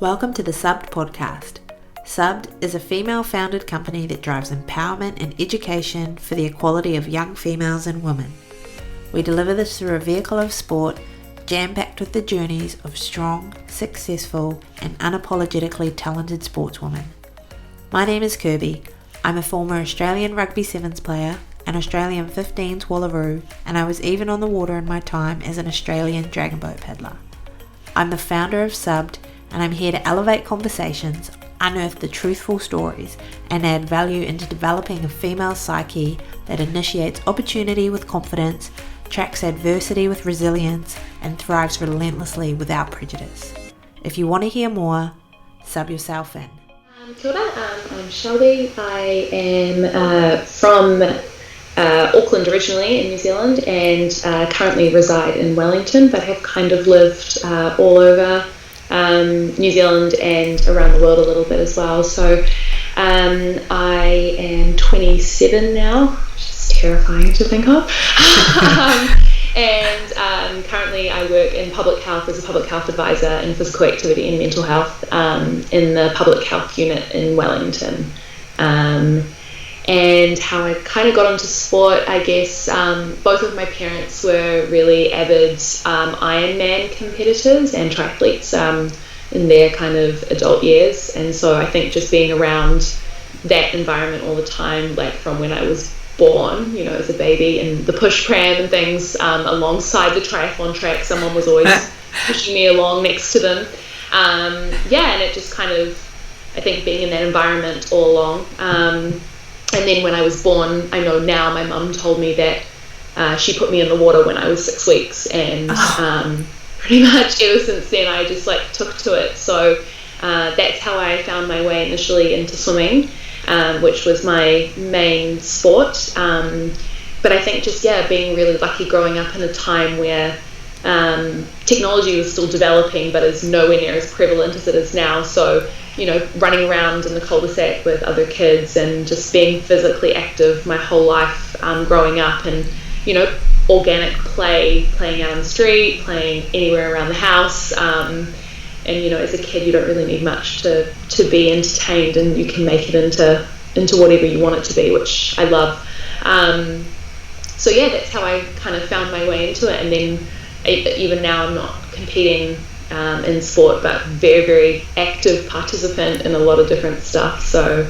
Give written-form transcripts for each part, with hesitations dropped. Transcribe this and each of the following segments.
Welcome to the Subbed podcast. Subbed is a female-founded company that drives empowerment and education for the equality of young females and women. We deliver this through a vehicle of sport, jam-packed with the journeys of strong, successful, and unapologetically talented sportswomen. My name is Kirby. I'm a former Australian Rugby Sevens player, an Australian 15s Wallaroo, and I was even on the water in my time as an Australian dragon boat paddler. I'm the founder of Subbed, and I'm here to elevate conversations, unearth the truthful stories, and add value into developing a female psyche that initiates opportunity with confidence, tracks adversity with resilience, and thrives relentlessly without prejudice. If you want to hear more, sub yourself in. Kia ora, I'm Shelby. I am from Auckland originally in New Zealand and currently reside in Wellington, but have kind of lived all over New Zealand and around the world a little bit as well. So I am 27 now, which is terrifying to think of. And currently I work in public health as a public health advisor in physical activity and mental health in the public health unit in Wellington. And how I kind of got into sport, I guess both of my parents were really avid Ironman competitors and triathletes in their kind of adult years. And so I think just being around that environment all the time, like from when I was born, you know, as a baby, and the push pram and things alongside the triathlon track, someone was always pushing me along next to them. And it just kind of, I think being in that environment all along. And then when I was born, I know now my mum told me that she put me in the water when I was 6 weeks, and pretty much ever since then I just like took to it. So that's how I found my way initially into swimming, which was my main sport. But I think just being really lucky growing up in a time where technology was still developing but is nowhere near as prevalent as it is now. So, you know, running around in the cul-de-sac with other kids and just being physically active my whole life growing up, and, you know, organic playing out on the street, playing anywhere around the house. And, you know, as a kid you don't really need much to be entertained, and you can make it into whatever you want it to be, which I love. So that's how I kind of found my way into it. And then even now I'm not competing in sport, but very, very active participant in a lot of different stuff. So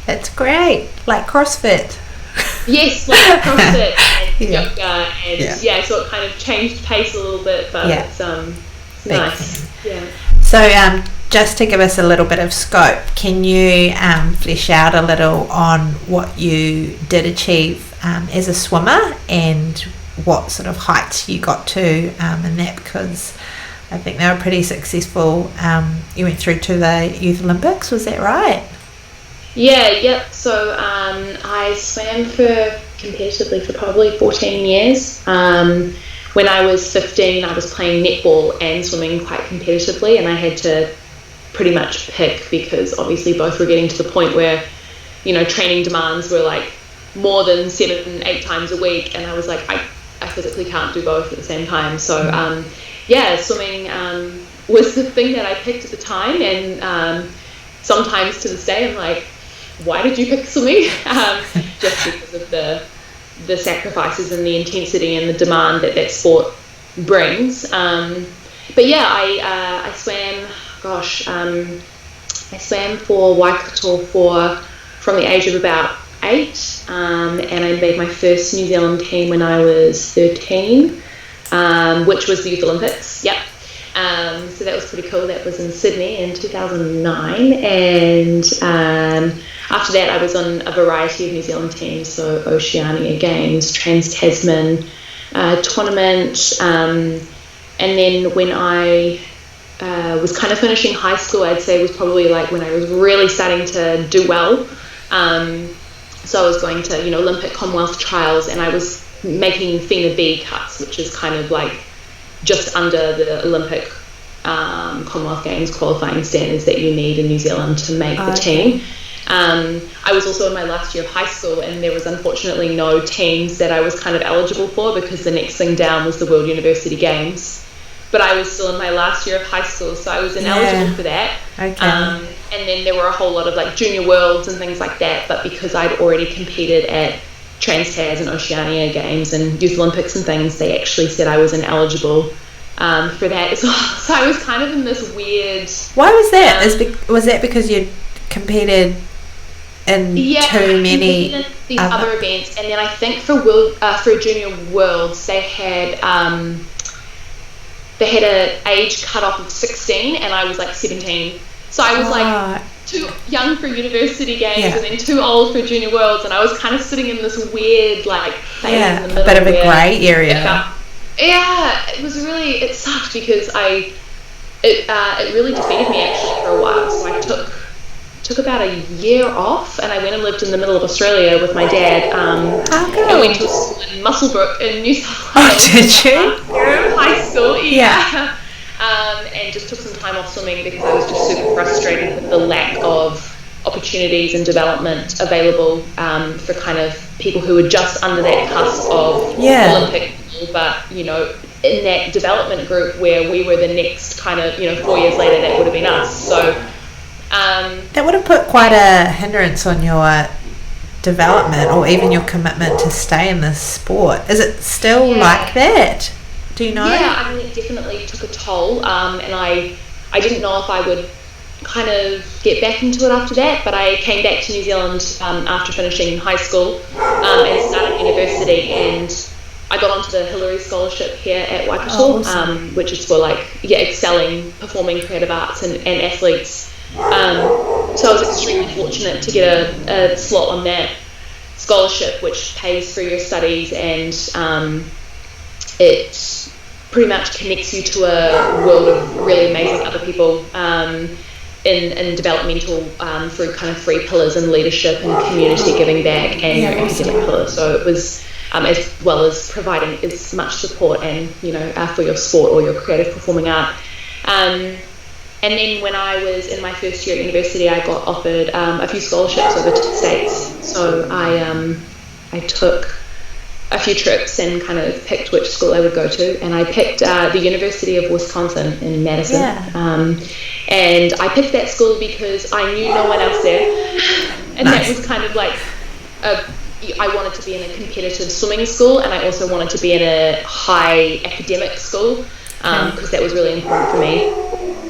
That's great. Like CrossFit. Yes, like CrossFit and yoga, and so it kind of changed pace a little bit, but it's nice. So just to give us a little bit of scope, can you flesh out a little on what you did achieve as a swimmer and what sort of heights you got to in that, because I think they were pretty successful. You went through to the Youth Olympics, was that right? So I swam competitively for probably 14 years. When I was 15, I was playing netball and swimming quite competitively, and I had to pretty much pick, because obviously both were getting to the point where, you know, training demands were like more than 7-8 times a week, and I was like, I physically can't do both at the same time. So swimming was the thing that I picked at the time, and sometimes to this day I'm like, why did you pick swimming? Just because of the sacrifices and the intensity and the demand that sport brings. I swam, I swam for Waikato from the age of about 8, and I made my first New Zealand team when I was 13, which was the Youth Olympics. So that was pretty cool. That was in Sydney in 2009, and after that I was on a variety of New Zealand teams, so Oceania Games, Trans-Tasman tournament, and then when I was kind of finishing high school, I'd say was probably like when I was really starting to do well. So I was going to, you know, Olympic Commonwealth trials, and I was making FINA B cuts, which is kind of like just under the Olympic Commonwealth Games qualifying standards that you need in New Zealand to make the team. I was also in my last year of high school, and there was unfortunately no teams that I was kind of eligible for, because the next thing down was the World University Games, but I was still in my last year of high school, so I was ineligible for that. Okay. And then there were a whole lot of like junior worlds and things like that, but because I'd already competed at Trans-Tas and Oceania Games and Youth Olympics and things, they actually said I was ineligible for that as well. So I was kind of in this weird... Why was that? Was that because you'd competed in too many other events? And then I think for Junior Worlds, they had an age cutoff of 16, and I was like 17. So I was like too young for university games and then too old for Junior Worlds, and I was kind of sitting in this weird like phase in the middle. A bit of a grey area. It sucked because it really defeated me actually for a while. So I took about a year off, and I went and lived in the middle of Australia with my dad. I went to a school in Muswellbrook in New South Wales. Oh, did you? High school, yeah. And just took some time off swimming because I was just super frustrated with the lack of opportunities and development available for kind of people who were just under that cusp of Olympic, but in that development group where we were the next kind of 4 years later, that would have been us. So that would have put quite a hindrance on your development or even your commitment to stay in this sport. Is it still like that? Do you know? Yeah, I mean, it definitely took a toll, and I didn't know if I would kind of get back into it after that, but I came back to New Zealand after finishing high school and started university, and I got onto the Hillary Scholarship here at Waikato, which is for excelling performing creative arts and athletes. So I was extremely fortunate to get a slot on that scholarship, which pays for your studies, and it pretty much connects you to a world of really amazing other people in developmental through kind of 3 pillars in leadership and community giving back and your academic pillar. So it was as well as providing as much support and for your sport or your creative performing art. And then when I was in my first year at university, I got offered a few scholarships over to the States. So I took a few trips and kind of picked which school I would go to, and I picked the University of Wisconsin in Madison. And I picked that school because I knew no one else there, and that was kind of like I wanted to be in a competitive swimming school, and I also wanted to be in a high academic school because that was really important for me.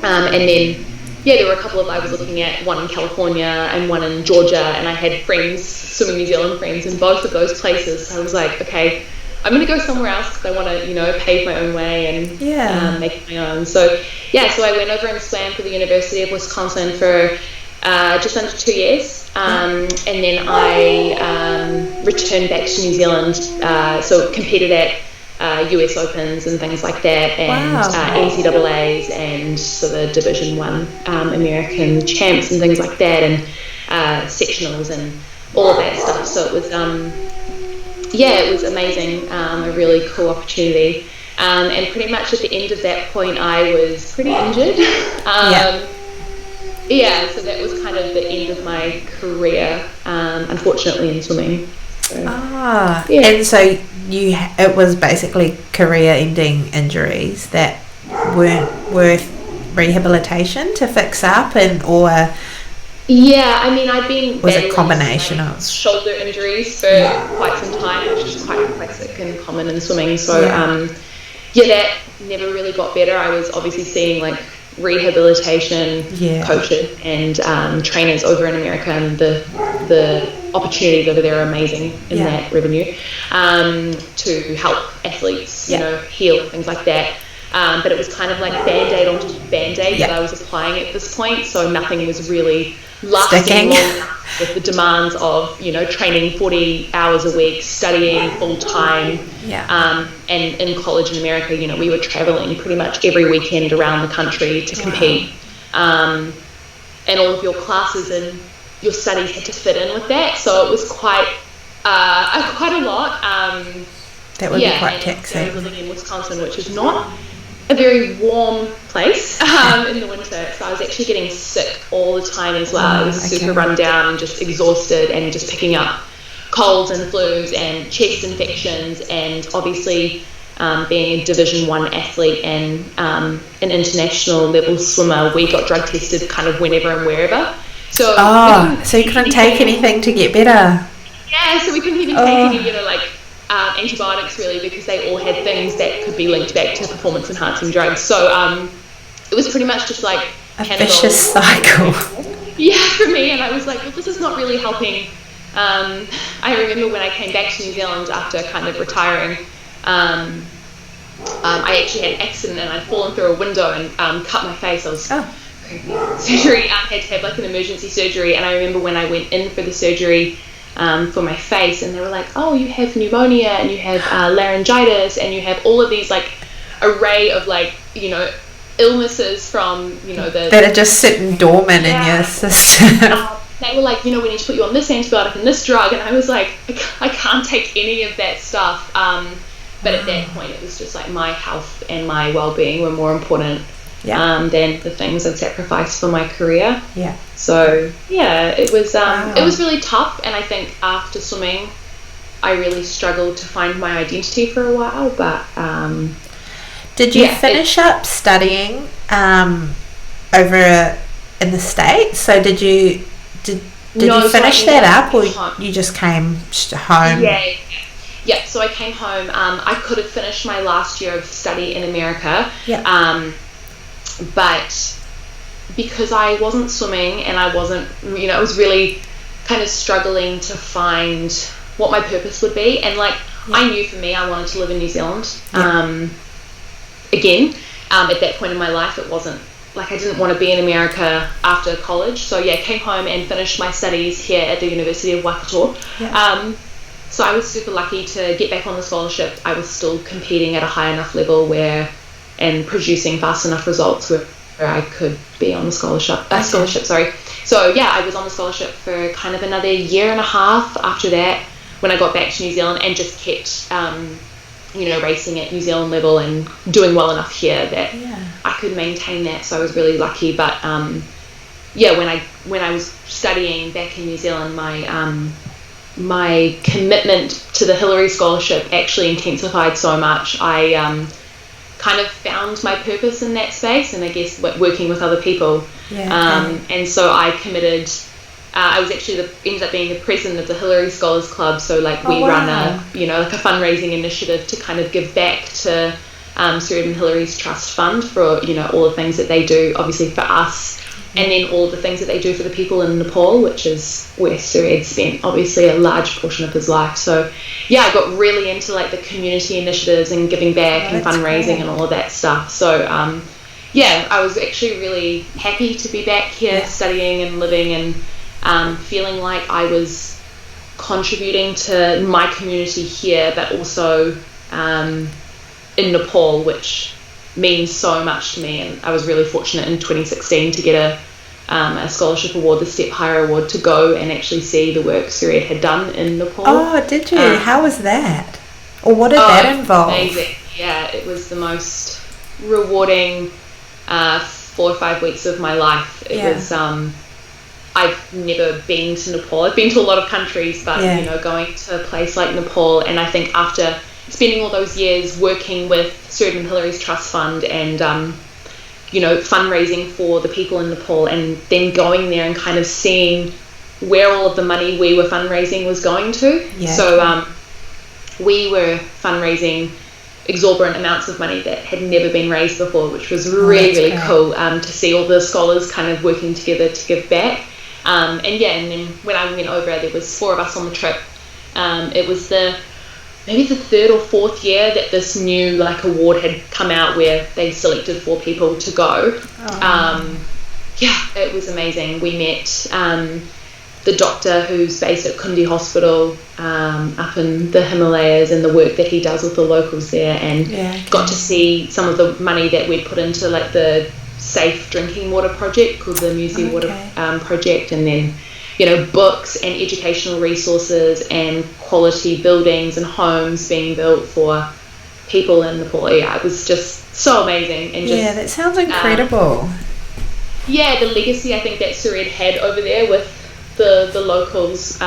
And then there were a couple of I was looking at, one in California and one in Georgia, and I had friends, Swimming New Zealand friends, in both of those places. So I was like, okay, I'm going to go somewhere else because I want to, pave my own way and make it my own. So I went over and swam for the University of Wisconsin for just under 2 years, and then I returned back to New Zealand, so competed at US Opens and things like that, and NCAAs and so the Division 1 American champs and things like that, and sectionals and all of that stuff. So it was it was amazing, a really cool opportunity, and pretty much at the end of that point I was pretty injured. So that was kind of the end of my career, unfortunately, in swimming. So, and so it was basically career-ending injuries that weren't worth rehabilitation to fix up, I mean, I'd been was a combination of shoulder injuries for quite some time, which is quite classic and common in swimming. So that never really got better. I was obviously seeing rehabilitation coaches and trainers over in America, and the opportunities over there are amazing in that revenue to help athletes heal, things like that, but it was kind of like band-aid onto band-aid that I was applying at this point, so nothing was really lasting long enough with the demands of training 40 hours a week, studying full-time, and in college in America we were traveling pretty much every weekend around the country to compete, and all of your classes and your studies had to fit in with that, so it was quite a lot. That would be quite taxing. Living in Wisconsin, which is not a very warm place in the winter, so I was actually getting sick all the time as well. I was super run down and just exhausted and just picking up colds and flus and chest infections, and obviously being a Division 1 athlete and an international level swimmer, we got drug tested kind of whenever and wherever. So so you couldn't take anything to get better? Yeah, so we couldn't even take any, antibiotics really, because they all had things that could be linked back to performance enhancing drugs. So it was pretty much just like a vicious cycle. Yeah, for me, and I was like, well, this is not really helping. I remember when I came back to New Zealand after kind of retiring, I actually had an accident and I'd fallen through a window and cut my face. I was surgery, had to have like an emergency surgery, and I remember when I went in for the surgery for my face, and they were like, oh, you have pneumonia and you have laryngitis and you have all of these like array of like, illnesses from, that are just sitting dormant in your system. They were like, we need to put you on this antibiotic and this drug, and I was like, I can't take any of that stuff. But at that point, it was just like my health and my well-being were more important than the things I'd sacrificed for my career. Yeah. So it was really tough, and I think after swimming, I really struggled to find my identity for a while. But did you finish up studying over in the States? So did you finish that up, or you just came home? Yeah, so I came home. I could have finished my last year of study in America, but because I wasn't swimming and I wasn't, I was really kind of struggling to find what my purpose would be. And I knew for me, I wanted to live in New Zealand again. At that point in my life, it wasn't like I didn't want to be in America after college. So came home and finished my studies here at the University of Waikato. So I was super lucky to get back on the scholarship. I was still competing at a high enough level and producing fast enough results where I could be on the scholarship. So I was on the scholarship for kind of another year and a half after that, when I got back to New Zealand, and just kept racing at New Zealand level and doing well enough here that I could maintain that. So I was really lucky. But when I was studying back in New Zealand, my commitment to the Hillary Scholarship actually intensified so much. I kind of found my purpose in that space, and I guess working with other people. And so I committed. I was actually ended up being the president of the Hillary Scholars Club. So we run a a fundraising initiative to kind of give back to Sir Edmund Hillary's Trust Fund for all the things that they do, obviously for us. And then all the things that they do for the people in Nepal, which is where Sir Ed spent obviously a large portion of his life. So I got really into the community initiatives and giving back and fundraising and all of that stuff. So I was actually really happy to be back here studying and living and feeling like I was contributing to my community here, but also in Nepal, which means so much to me. And I was really fortunate in 2016 to get a scholarship award, the Step Higher Award, to go and actually see the work Sir Ed had done in Nepal. Oh, did you? How was that? Or what did that involve? Amazing. Yeah, it was the most rewarding 4 or 5 weeks of my life. It was I've never been to Nepal. I've been to a lot of countries, but going to a place like Nepal, and I think after spending all those years working with Sir Edmund Hillary's Trust Fund and fundraising for the people in Nepal, and then going there and kind of seeing where all of the money we were fundraising was going to. So we were fundraising exorbitant amounts of money that had never been raised before, which was really cool to see all the scholars kind of working together to give back. And then when I went over, there was 4 of us on the trip. It was maybe the 3rd or 4th year that this new award had come out, where they selected 4 people to go. It was amazing. We met the doctor who's based at Kundi Hospital up in the Himalayas, and the work that he does with the locals there, and got to see some of the money that we'd put into the safe drinking water project called the Musi Water Project, and then books and educational resources and quality buildings and homes being built for people in Nepal. It was just so amazing. And that sounds incredible. The legacy I think that Sir Ed had over there with the locals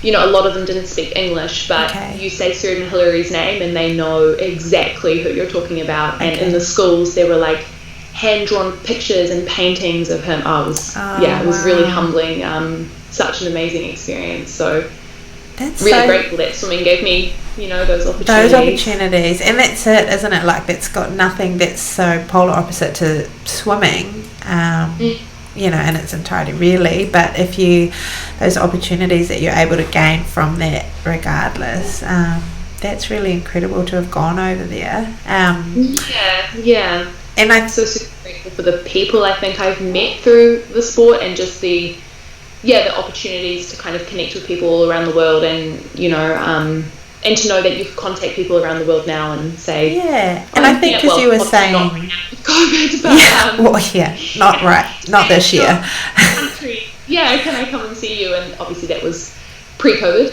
a lot of them didn't speak English, but you say Sir and Hilary's name and they know exactly who you're talking about. And in the schools there were like hand-drawn pictures and paintings of him. It was really humbling. Such an amazing experience. So that's really grateful that swimming gave me, those opportunities. Those opportunities, and that's it, isn't it? Like, that's got nothing that's so polar opposite to swimming, in its entirety, really. But those opportunities that you're able to gain from that, regardless, that's really incredible to have gone over there. And I'm so super grateful for the people I think I've met through the sport, and just the opportunities to kind of connect with people all around the world, and and to know that you can contact people around the world now and say, and I think because you were saying COVID, but not this year. Can I come and see you? And obviously that was pre-COVID.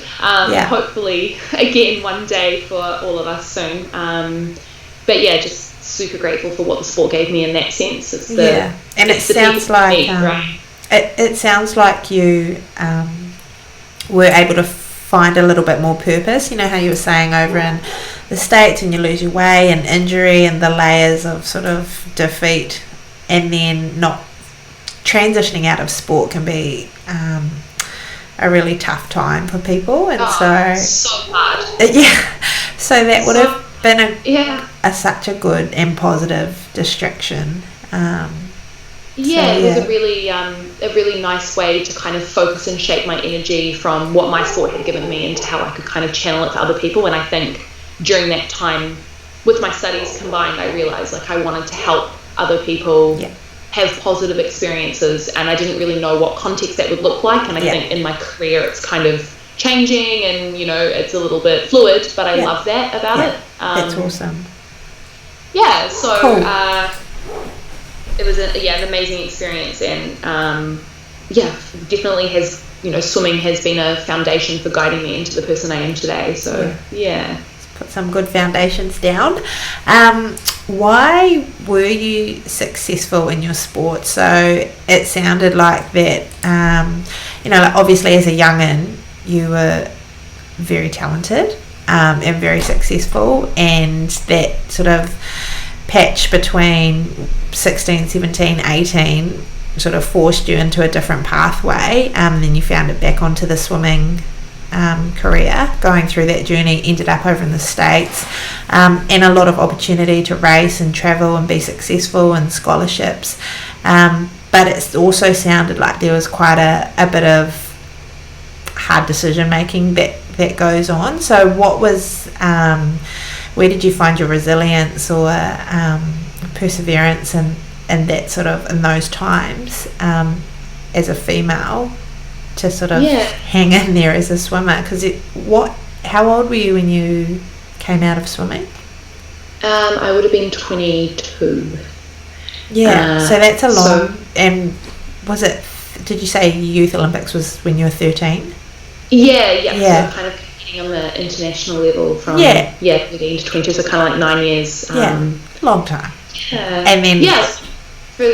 Hopefully again one day for all of us soon. But just super grateful for what the sport gave me in that sense. It sounds like right? It sounds like you were able to find a little bit more purpose. You know how you were saying over in the States, and you lose your way and injury and the layers of sort of defeat, and then not transitioning out of sport can be a really tough time for people. And so hard. So that would have been such a good and positive distraction. It was a really nice way to kind of focus and shape my energy from what my sport had given me into how I could kind of channel it to other people. And I think during that time, with my studies combined, I realized like I wanted to help other people have positive experiences, and I didn't really know what context that would look like. And I think in my career it's kind of changing, and it's a little bit fluid, but I love that about it. That's awesome. So cool. It was an amazing experience, and definitely has, swimming has been a foundation for guiding me into the person I am today. So put some good foundations down. Why were you successful in your sport? So it sounded like that, like obviously as a young'un you were very talented and very successful, and that sort of patch between 16, 17, 18 sort of forced you into a different pathway, and then you found it back onto the swimming career. Going through that journey, ended up over in the States, and a lot of opportunity to race and travel and be successful, and scholarships, but it also sounded like there was quite a bit of hard decision making that goes on. So what was where did you find your resilience or perseverance and that sort of in those times as a female to sort of hang in there as a swimmer? Because how old were you when you came out of swimming? I would have been 22. So that's a long. And did you say Youth Olympics was when you were 13? So kind of competing on the international level from 13 to 20, so kind of like 9 years. Long time. And then for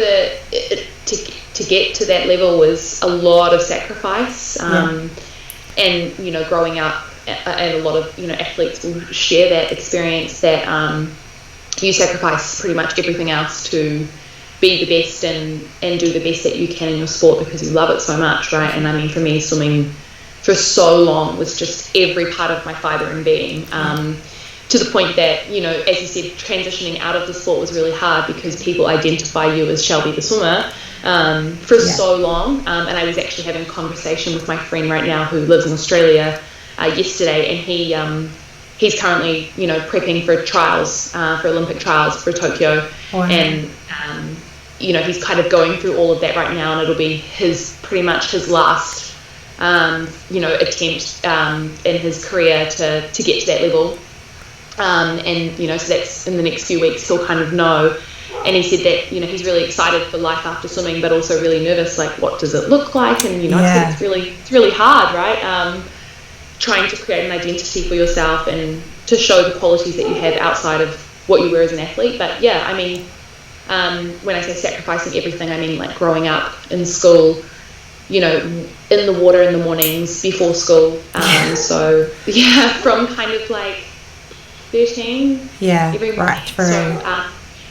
to get to that level was a lot of sacrifice, and growing up, and a lot of athletes will share that experience, that you sacrifice pretty much everything else to be the best and do the best that you can in your sport because you love it so much, right? And I mean, for me, swimming for so long was just every part of my fibre and being, to the point that, as you said, transitioning out of the sport was really hard because people identify you as Shelby the swimmer for so long. And I was actually having a conversation with my friend right now who lives in Australia yesterday, and he's currently, prepping for trials, for Olympic trials for Tokyo. Wow. And, he's kind of going through all of that right now, and it'll be pretty much his last attempt in his career to get to that level, so that's in the next few weeks he'll kind of know. And he said that he's really excited for life after swimming, but also really nervous, like what does it look like? And it's really hard, right? Trying to create an identity for yourself and to show the qualities that you have outside of what you were as an athlete. But I mean, when I say sacrificing everything, I mean like growing up in school, in the water in the mornings before school. So yeah, from kind of like 13. Yeah, every morning. right through. So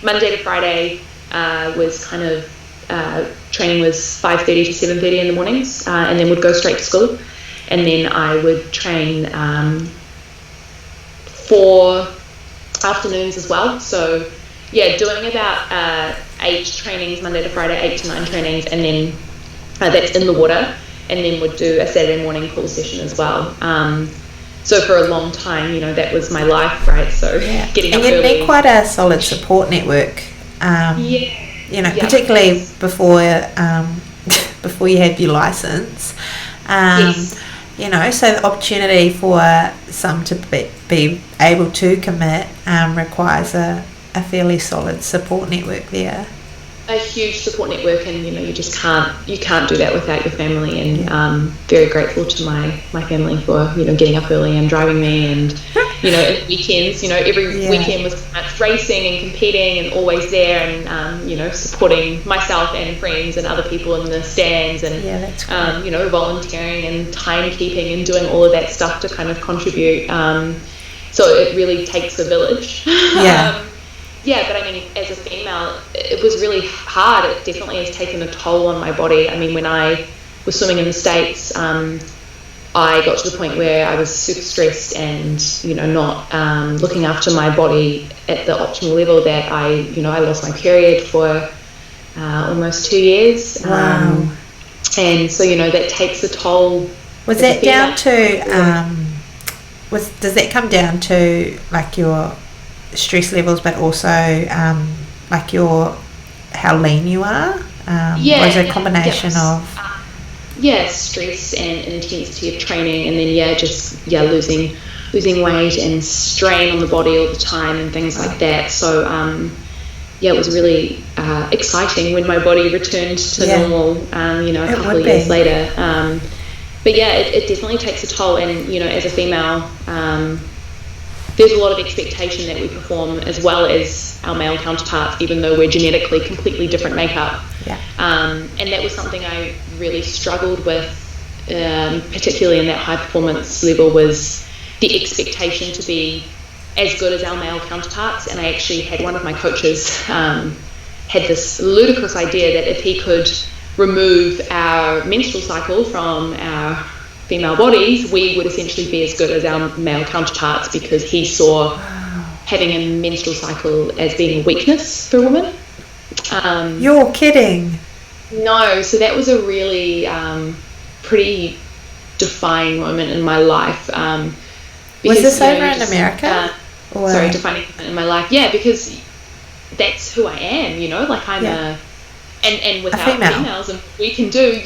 Monday to Friday was kind of training was 5:30 to 7:30 in the mornings, and then would go straight to school, and then I would train 4 afternoons as well. So yeah, doing about 8 trainings Monday to Friday, 8 to 9 trainings, and then that's in the water, and then would do a Saturday morning pool session as well. So for a long time, that was my life, right? So getting up early. And you'd need quite a solid support network. Particularly before you have your license. Yes. So the opportunity for some to be able to commit requires a fairly solid support network there. A huge support network, and you just can't do that without your family, and very grateful to my family for getting up early and driving me, and and weekends, every weekend was racing and competing and always there, and supporting myself and friends and other people in the stands, and that's great. Volunteering and timekeeping and doing all of that stuff to kind of contribute. So it really takes a village. But I mean, as a female, it was really hard. It definitely has taken a toll on my body. I mean, when I was swimming in the States, I got to the point where I was super stressed and, not looking after my body at the optimal level, that I lost my period for almost 2 years. Wow. And so, that takes a toll. Was that down to, does that come down to like your stress levels, but also like how lean you are? Or is it a combination of stress and intensity of training, and then losing weight and strain on the body all the time and things like that. So it was really exciting when my body returned to normal, a couple of years later. But it definitely takes a toll, and as a female, there's a lot of expectation that we perform as well as our male counterparts, even though we're genetically completely different makeup. And that was something I really struggled with, particularly in that high performance level, was the expectation to be as good as our male counterparts. And I actually had one of my coaches had this ludicrous idea that if he could remove our menstrual cycle from our female bodies, we would essentially be as good as our male counterparts, because he saw having a menstrual cycle as being a weakness for women. You're kidding. No, so that was a really pretty defining moment in my life. Was this over in America? Defining moment in my life. Yeah, because that's who I am, like I'm and without females, and we can do,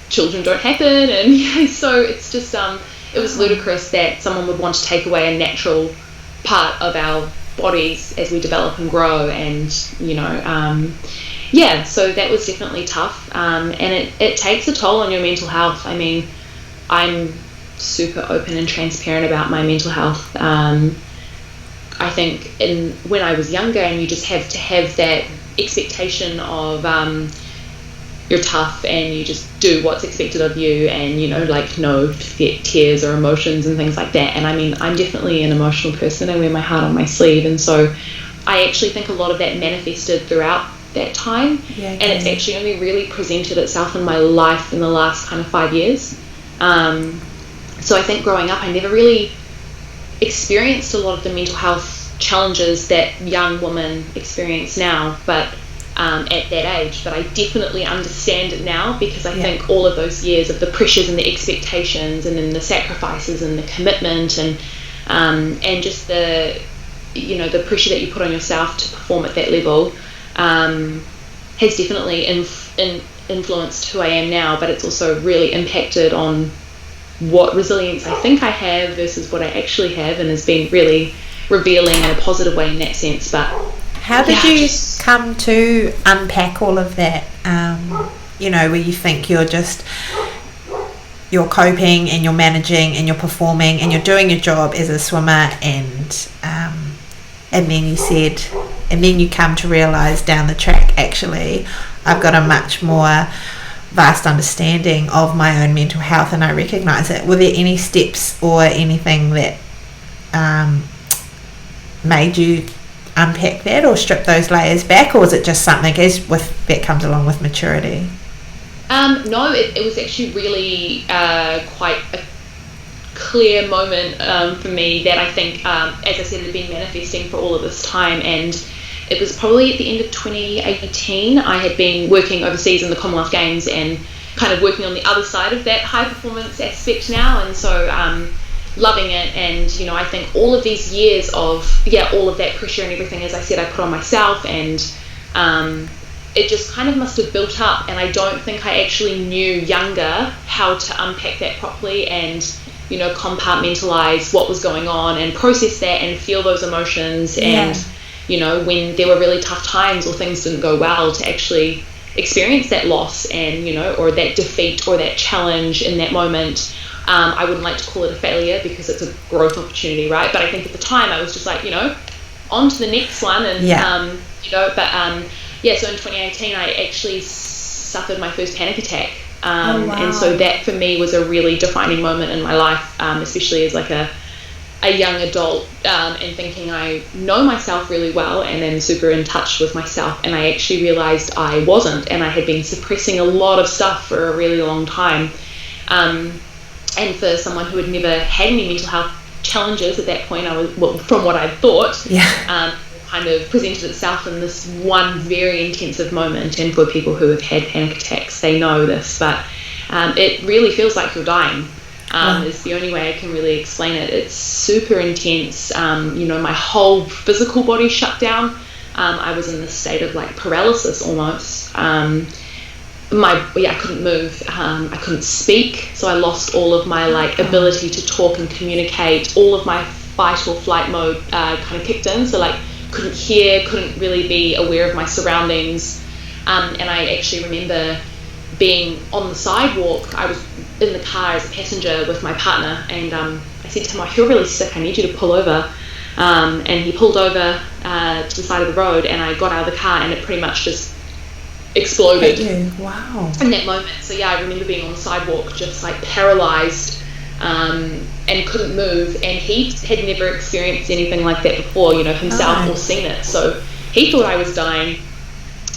children don't happen, and so it's just it was ludicrous that someone would want to take away a natural part of our bodies as we develop and grow, and so that was definitely tough, and it takes a toll on your mental health. I mean, I'm super open and transparent about my mental health. I think when I was younger, and you just have to have that expectation of you're tough and you just do what's expected of you, and no tears or emotions and things like that. And I mean, I'm definitely an emotional person. I wear my heart on my sleeve, and so I actually think a lot of that manifested throughout that time, and it's actually only really presented itself in my life in the last kind of 5 years. So I think growing up, I never really experienced a lot of the mental health challenges that young women experience now, but at that age. But I definitely understand it now, because I think all of those years of the pressures and the expectations, and then the sacrifices and the commitment, and just the the pressure that you put on yourself to perform at that level has definitely influenced who I am now. But it's also really impacted on what resilience I think I have versus what I actually have, and has been really revealing in a positive way in that sense. But how did you come to unpack all of that, where you think you're coping and you're managing and you're performing and you're doing your job as a swimmer, and then you come to realise down the track, actually, I've got a much more vast understanding of my own mental health, and I recognise it. Were there any steps or anything that made you unpack that or strip those layers back, or was it just something as with that comes along with maturity? No, it was actually really quite a clear moment for me that I think, as I said, had been manifesting for all of this time. And it was probably at the end of 2018. I had been working overseas in the Commonwealth Games and kind of working on the other side of that high performance aspect now, and so loving it. And you know, I think all of these years of all of that pressure and everything, as I said, I put on myself, and it just kind of must have built up, and I don't think I actually knew younger how to unpack that properly and, you know, compartmentalize what was going on and process that and feel those emotions. And you know, when there were really tough times or things didn't go well, to actually experience that loss and, you know, or that defeat or that challenge in that moment. I wouldn't like to call it a failure because it's a growth opportunity, right? But I think at the time I was just like, you know, on to the next one. And you know, but so in 2018 I actually suffered my first panic attack. And so that for me was a really defining moment in my life, especially as like a young adult, and thinking I know myself really well and am super in touch with myself, and I actually realized I wasn't, and I had been suppressing a lot of stuff for a really long time. And for someone who had never had any mental health challenges at that point, I was, well, from what I thought, kind of presented itself in this one very intensive moment. And for people who have had panic attacks, they know this, but it really feels like you're dying. Is the only way I can really explain it. It's super intense. You know, my whole physical body shut down. I was in this state of like paralysis almost. I couldn't move. I couldn't speak, so I lost all of my like ability to talk and communicate. All of my fight or flight mode kind of kicked in, so like couldn't hear, couldn't really be aware of my surroundings. And I actually remember being on the sidewalk. I was in the car as a passenger with my partner, and I said to him, I feel really sick, I need you to pull over. And he pulled over to the side of the road, and I got out of the car, and it pretty much just exploded. Wow. In that moment. So I remember being on the sidewalk just like paralyzed, and couldn't move, and he had never experienced anything like that before, you know, himself, or seen it. So he thought I was dying,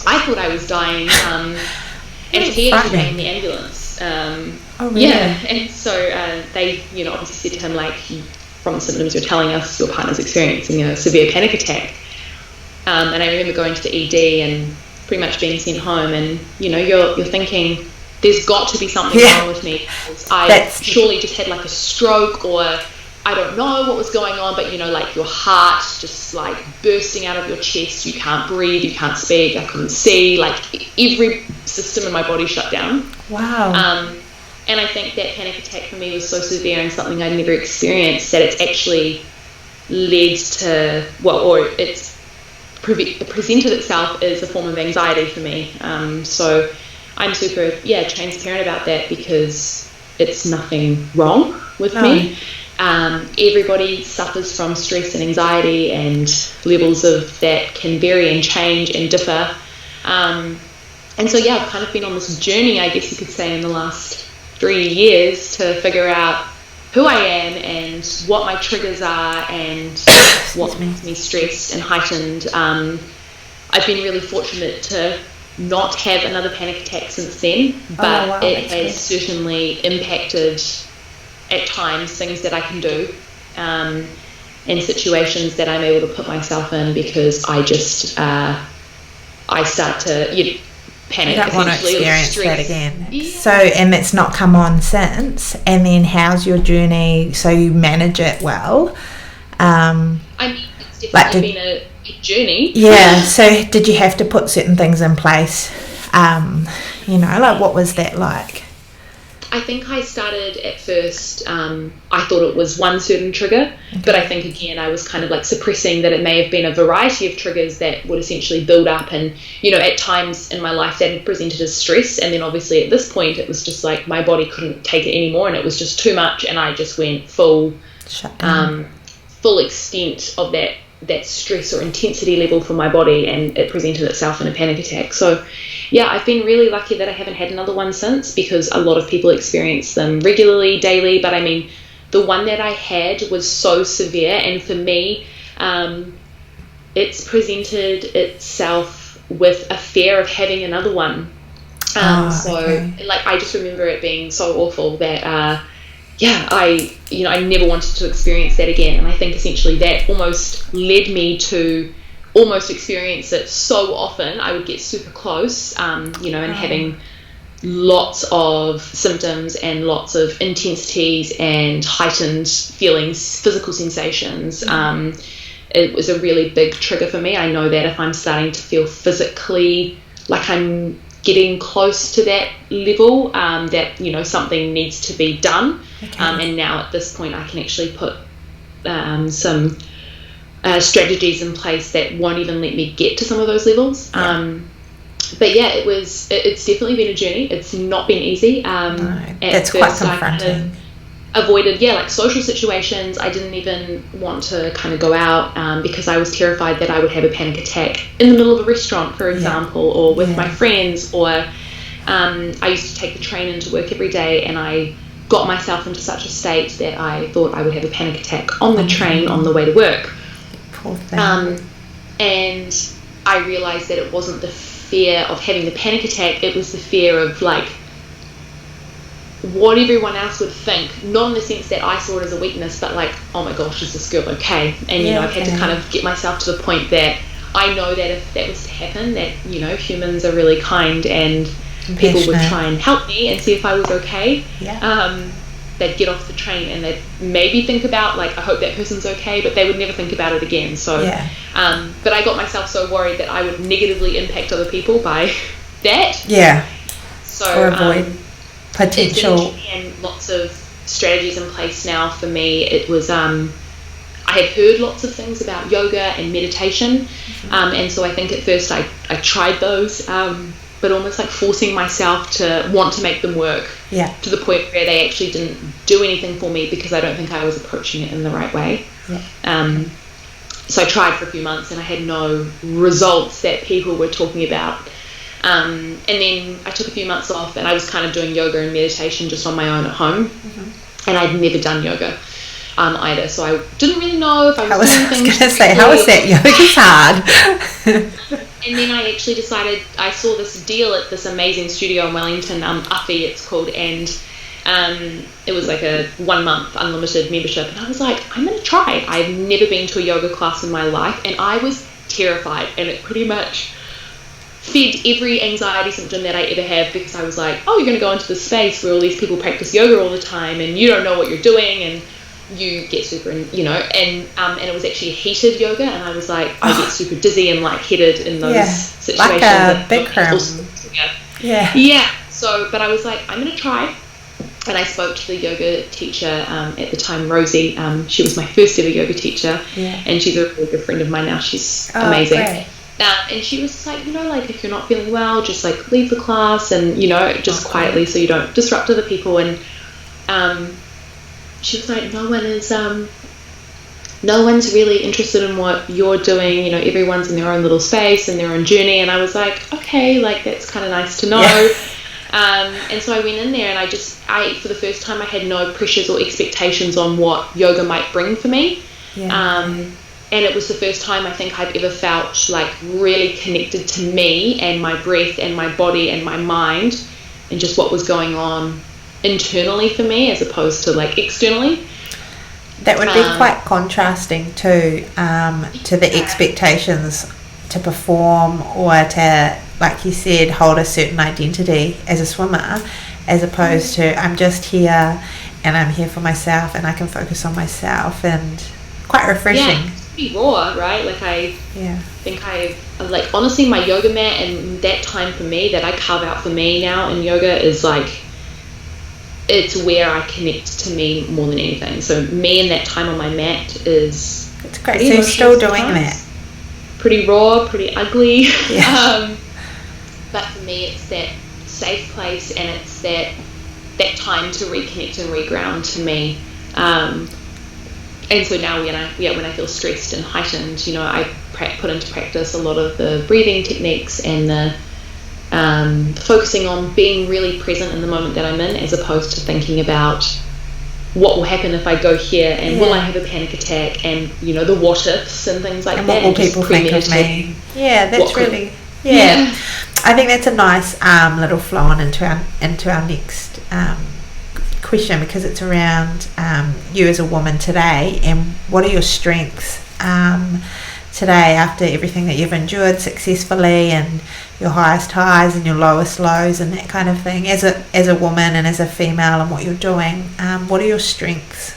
I thought I was dying, and he actually rang the ambulance. Really? Yeah, and so they, you know, obviously said to him, like, from the symptoms you're telling us, your partner's experiencing a severe panic attack. And I remember going to the ED and pretty much being sent home, and, you know, you're thinking, there's got to be something wrong with me. I surely just had like a stroke, or I don't know what was going on, but, you know, like your heart just like bursting out of your chest, you can't breathe, you can't speak, I couldn't see, like every system in my body shut down. Wow. And I think that panic attack for me was so severe and something I'd never experienced that it's actually led to, it's presented itself as a form of anxiety for me. So I'm super, transparent about that, because it's nothing wrong with me. Everybody suffers from stress and anxiety, and levels of that can vary and change and differ. And so, I've kind of been on this journey, I guess you could say, in the last 3 years to figure out who I am and what my triggers are and what makes me stressed and heightened. I've been really fortunate to not have another panic attack since then, but it has certainly impacted at times things that I can do, and situations that I'm able to put myself in, because I just I start to panic. I don't want to experience that again. So, and it's not come on since. And then how's your journey? So you manage it well. I mean, it's definitely been a journey. Yeah. So did you have to put certain things in place? You know, like what was that like? I think I started at first, I thought it was one certain trigger, but I think again I was kind of like suppressing that it may have been a variety of triggers that would essentially build up, and, you know, at times in my life that had presented as stress, and then obviously at this point it was just like my body couldn't take it anymore and it was just too much, and I just went full extent of that that stress or intensity level for my body, and it presented itself in a panic attack. So yeah, I've been really lucky that I haven't had another one since, because a lot of people experience them regularly, daily. But I mean, the one that I had was so severe, and for me, it's presented itself with a fear of having another one. Like, I just remember it being so awful that I never wanted to experience that again. And I think essentially that almost led me to almost experience it so often. I would get super close, and having lots of symptoms and lots of intensities and heightened feelings, physical sensations. It was a really big trigger for me. I know that if I'm starting to feel physically like I'm getting close to that level, that something needs to be done. And now at this point I can actually put some strategies in place that won't even let me get to some of those levels. But yeah, it's definitely been a journey. It's not been easy. It's quite confronting. I avoided like social situations. I didn't even want to kind of go out, because I was terrified that I would have a panic attack in the middle of a restaurant, for example, or with my friends, or I used to take the train into work every day, and I got myself into such a state that I thought I would have a panic attack on the train on the way to work. Poor thing. And I realized that it wasn't the fear of having the panic attack, it was the fear of like what everyone else would think, not in the sense that I saw it as a weakness, but like, oh my gosh, is this girl okay? And I've had to kind of get myself to the point that I know that if that was to happen, that humans are really kind and people would try and help me and see if I was okay. They'd get off the train and they'd maybe think about like, I hope that person's okay, but they would never think about it again. So but I got myself so worried that I would negatively impact other people by that. So or avoid potential. And lots of strategies in place now for me. It was I had heard lots of things about yoga and meditation, and so I think at first I tried those, but almost like forcing myself to want to make them work, to the point where they actually didn't do anything for me because I don't think I was approaching it in the right way. So I tried for a few months and I had no results that people were talking about. And then I took a few months off and I was kind of doing yoga and meditation just on my own at home. And I'd never done yoga either, so I didn't really know if I was doing things. I was going to say, how is that? Yoga's hard. And then I actually decided, I saw this deal at this amazing studio in Wellington, Uppy it's called, and it was like a 1 month unlimited membership, and I was like, I'm going to try. I've never been to a yoga class in my life, and I was terrified, and it pretty much fed every anxiety symptom that I ever have, because I was like, oh, you're going to go into this space where all these people practice yoga all the time and you don't know what you're doing, and you get super, and it was actually heated yoga, and I was like, I get super dizzy and light-headed in those situations. Like a Bikram. So, but I was like, I'm going to try. And I spoke to the yoga teacher at the time, Rosie. She was my first ever yoga teacher, and she's a really good friend of mine now. She's amazing. Great. And she was like, like if you're not feeling well, just like leave the class and, just quietly so you don't disrupt other people. And she was like, no one's really interested in what you're doing. Everyone's in their own little space and their own journey. And I was like, okay, like that's kind of nice to know. And so I went in there and I for the first time, I had no pressures or expectations on what yoga might bring for me. And it was the first time I think I've ever felt like really connected to me and my breath and my body and my mind and just what was going on internally for me as opposed to like externally. That would be quite contrasting to the expectations to perform or to, like you said, hold a certain identity as a swimmer, as opposed to I'm just here and I'm here for myself and I can focus on myself, and quite refreshing. Pretty raw, right? Like I think like honestly my yoga mat and that time for me that I carve out for me now in yoga is like, it's where I connect to me more than anything. So me and that time on my mat is, it's great. So you're still doing that? Pretty raw, pretty ugly. But for me it's that safe place, and it's that time to reconnect and reground to me. and so now when I feel stressed and heightened, I put into practice a lot of the breathing techniques and the focusing on being really present in the moment that I'm in, as opposed to thinking about what will happen if I go here, and will I have a panic attack, and the what ifs and things like and that. What will people think of me? Yeah, that's really I think that's a nice little flow on into our next question, because it's around you as a woman today, and what are your strengths today after everything that you've endured successfully, and your highest highs and your lowest lows and that kind of thing, as a woman and as a female, and what you're doing. What are your strengths?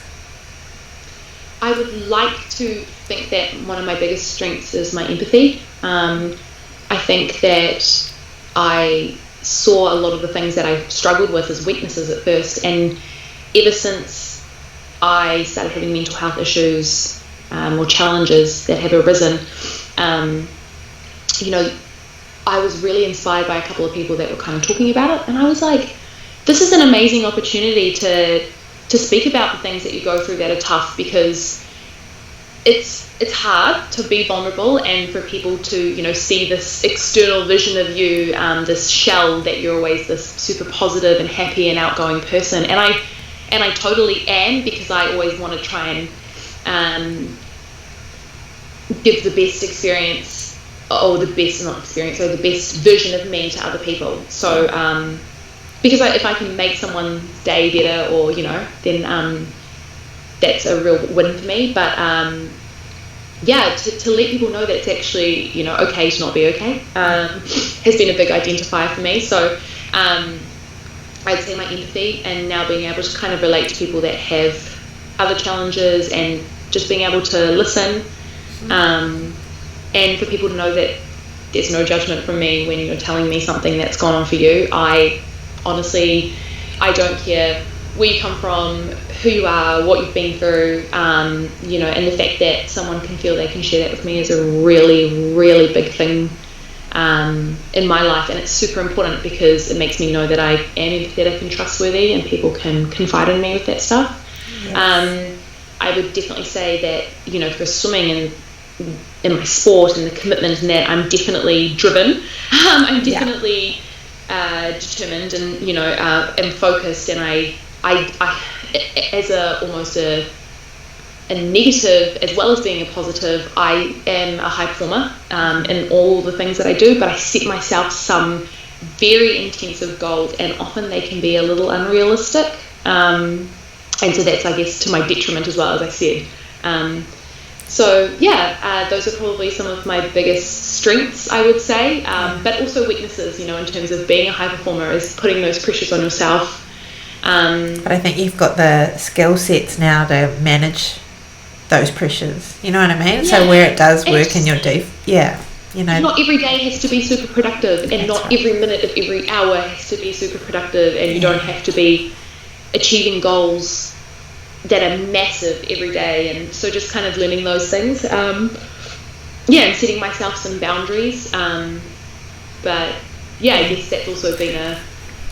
I would like to think that one of my biggest strengths is my empathy. I think that I saw a lot of the things that I struggled with as weaknesses at first, and ever since I started having mental health issues or challenges that have arisen, I was really inspired by a couple of people that were kind of talking about it, and I was like, this is an amazing opportunity to speak about the things that you go through that are tough, because it's hard to be vulnerable, and for people to see this external vision of you, this shell that you're always this super positive and happy and outgoing person, and I totally am, because I always want to try and give the best experience, or the best not experience, or the best version of me to other people. So because if I can make someone's day better, or then that's a real win for me. But to let people know that it's actually okay to not be okay has been a big identifier for me. So I'd say my empathy, and now being able to kind of relate to people that have other challenges, and just being able to listen, and for people to know that there's no judgment from me when you're telling me something that's gone on for you. I honestly don't care where you come from, who you are, what you've been through, and the fact that someone can feel they can share that with me is a really, really big thing in my life, and it's super important, because it makes me know that I am empathetic and trustworthy, and people can confide in me with that stuff. Yes. I would definitely say that for swimming and in my sport and the commitment and that, I'm definitely driven. I'm definitely determined, and am focused, and I as almost a negative as well as being a positive, I am a high performer in all the things that I do, but I set myself some very intensive goals, and often they can be a little unrealistic, and so that's, I guess, to my detriment as well, as I said. Those are probably some of my biggest strengths, I would say, but also weaknesses, in terms of being a high performer, is putting those pressures on yourself. But I think you've got the skill sets now to manage those pressures, you know what I mean? Yeah. So where it does work in your not every day has to be super productive, and not every minute of every hour has to be super productive, and you don't have to be achieving goals that are massive every day. And so just kind of learning those things, and setting myself some boundaries, but I guess that's also been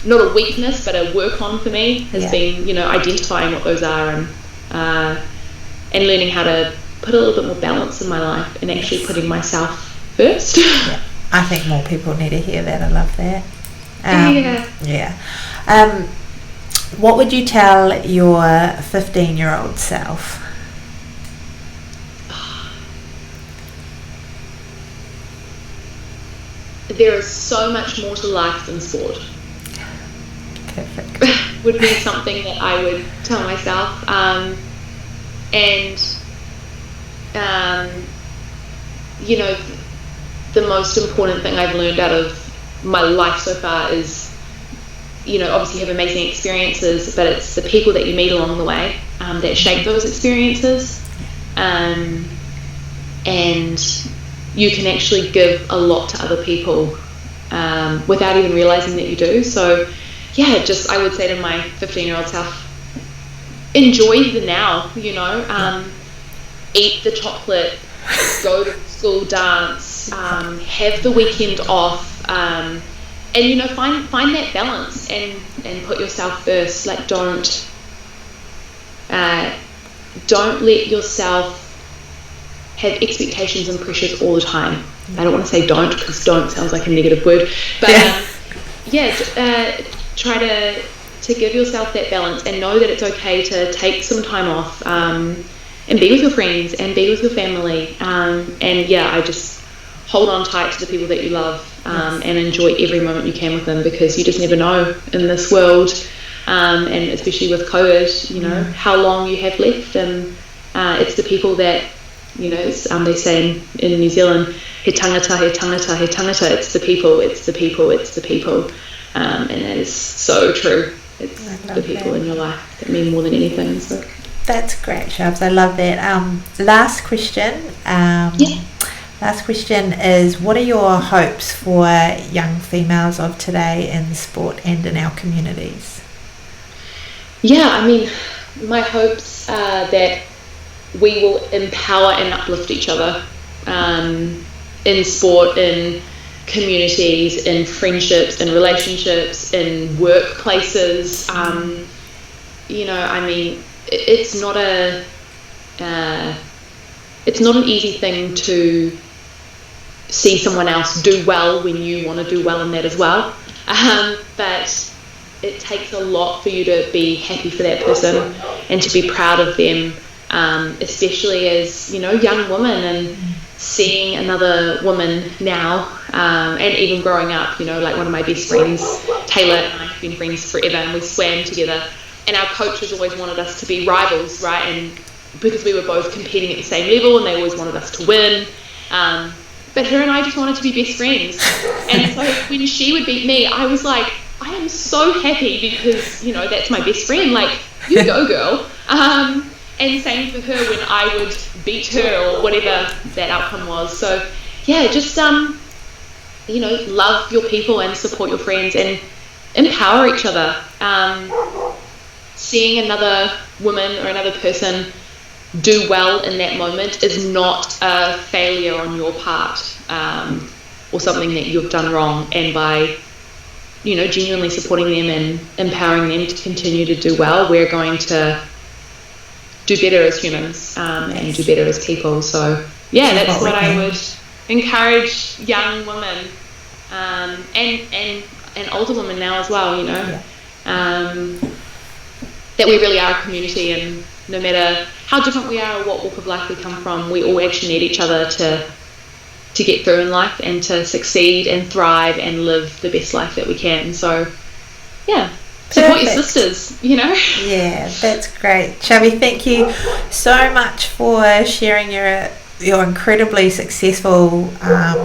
not a weakness, but a work on for me, has been identifying what those are, and learning how to put a little bit more balance in my life, and actually putting myself first. I think more people need to hear that. I love that. What would you tell your 15-year-old self? There is so much more to life than sport. Perfect. Would be something that I would tell myself. The most important thing I've learned out of my life so far is, obviously you have amazing experiences, but it's the people that you meet along the way that shape those experiences, and you can actually give a lot to other people without even realizing that you do. So I would say to my 15-year-old self, enjoy the now, eat the chocolate, go to school dance, have the weekend off, and find that balance, and put yourself first. Like, don't don't let yourself have expectations and pressures all the time. I don't want to say don't, because don't sounds like a negative word, but try to give yourself that balance and know that it's okay to take some time off, and be with your friends and be with your family, I just hold on tight to the people that you love, and enjoy every moment you can with them, because you just never know in this world, and especially with COVID, how long you have left, and it's the people that, they say in New Zealand, he tangata, he tangata, he tangata, it's the people, and that is so true. It's the people in your life that mean more than anything. So that's great, Shelbs. I love that. Last question. Last question is, what are your hopes for young females of today in sport and in our communities? My hopes are that we will empower and uplift each other, in sport, in communities, in friendships, in relationships, in workplaces. It's not an easy thing to see someone else do well when you want to do well in that as well. But it takes a lot for you to be happy for that person and to be proud of them, especially as, young women, and seeing another woman now, and even growing up, like one of my best friends, Taylor, and I have been friends forever, and we swam together, and our coaches always wanted us to be rivals, right? And because we were both competing at the same level, and they always wanted us to win, but her and I just wanted to be best friends. And so when she would beat me, I was like, I am so happy, because that's my best friend, like, you go girl. And same for her when I would beat her, or whatever that outcome was. So just love your people and support your friends and empower each other. Seeing another woman or another person do well in that moment is not a failure on your part, or something that you've done wrong. And by genuinely supporting them and empowering them to continue to do well, we're going to do better as humans, and do better as people. So that's what I would encourage young women, and older women now as well, that we really are a community, and no matter how different we are or what walk of life we come from, we all actually need each other to get through in life and to succeed and thrive and live the best life that we can. So support your sisters, Yeah, that's great. Shelby, thank you so much for sharing your incredibly successful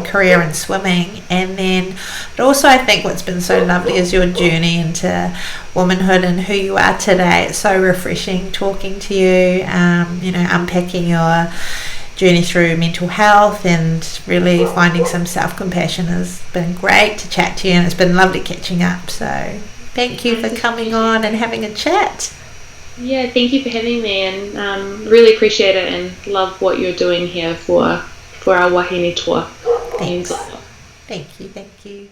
career in swimming, and then but also I think what's been so lovely is your journey into womanhood and who you are today. It's so refreshing talking to you, unpacking your journey through mental health and really finding some self-compassion. Has been great to chat to you, and it's been lovely catching up. So thank you for coming on and having a chat. Yeah, thank you for having me, and really appreciate it, and love what you're doing here for our wahine tour. Thanks. Thank you.